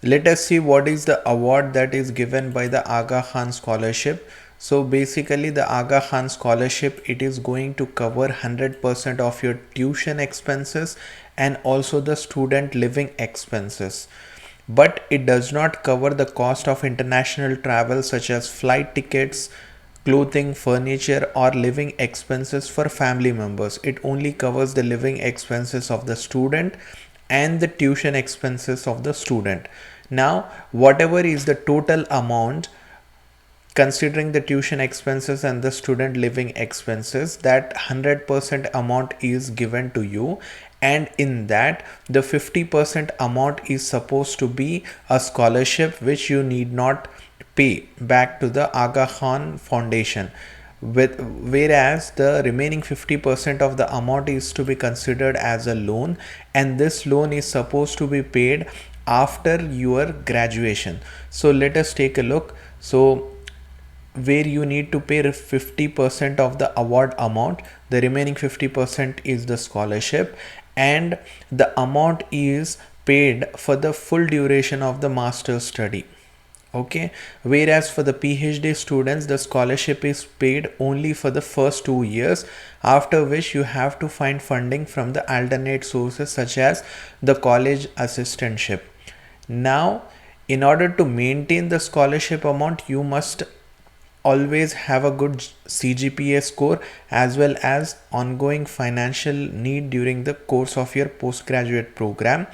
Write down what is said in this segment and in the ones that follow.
let us see what is the award that is given by the Aga Khan Scholarship. So basically the Aga Khan Scholarship, it is going to cover 100% of your tuition expenses and also the student living expenses. But it does not cover the cost of international travel such as flight tickets, clothing, furniture or living expenses for family members. It only covers the living expenses of the student and the tuition expenses of the student. Now, whatever is the total amount considering the tuition expenses and the student living expenses, that 100% amount is given to you, and in that the 50% amount is supposed to be a scholarship which you need not pay back to the Aga Khan Foundation, whereas the remaining 50% of the amount is to be considered as a loan, and this loan is supposed to be paid after your graduation. So let us take a look. So where you need to pay 50% of the award amount, the remaining 50% is the scholarship, and the amount is paid for the full duration of the master's study. Okay, whereas for the PhD students the scholarship is paid only for the first 2 years, after which you have to find funding from the alternate sources such as the college assistantship. Now, in order to maintain the scholarship amount, you must always have a good CGPA score as well as ongoing financial need during the course of your postgraduate program.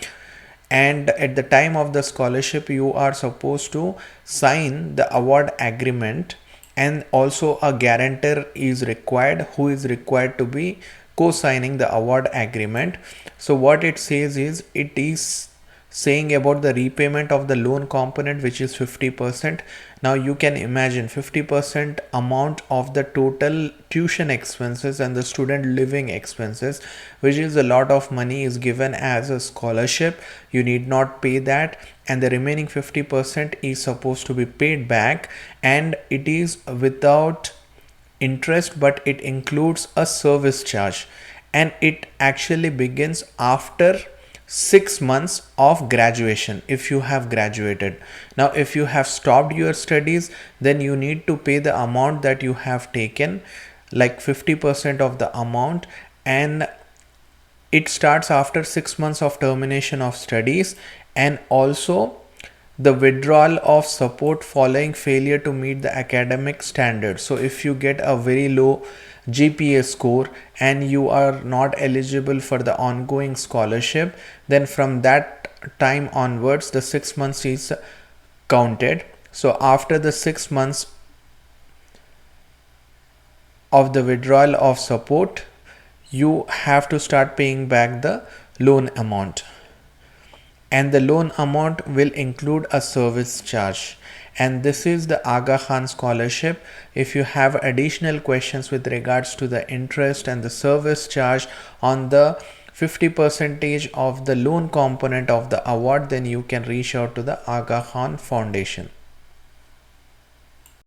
And at the time of the scholarship, you are supposed to sign the award agreement, and also a guarantor is required who is required to be co-signing the award agreement. So what it says is, it is saying about the repayment of the loan component, which is 50%. Now you can imagine 50% amount of the total tuition expenses and the student living expenses, which is a lot of money, is given as a scholarship. You need not pay that, and the remaining 50% is supposed to be paid back, and it is without interest, but it includes a service charge, and it actually begins after 6 months of graduation if you have graduated. Now if you have stopped your studies, then you need to pay the amount that you have taken, like 50% of the amount, and it starts after 6 months of termination of studies, and also the withdrawal of support following failure to meet the academic standards. So if you get a very low GPA score and you are not eligible for the ongoing scholarship, then from that time onwards the 6 months is counted. So after the 6 months of the withdrawal of support, you have to start paying back the loan amount, and the loan amount will include a service charge. And this is the Aga Khan Scholarship. If you have additional questions with regards to the interest and the service charge on the 50% of the loan component of the award, then you can reach out to the Aga Khan Foundation.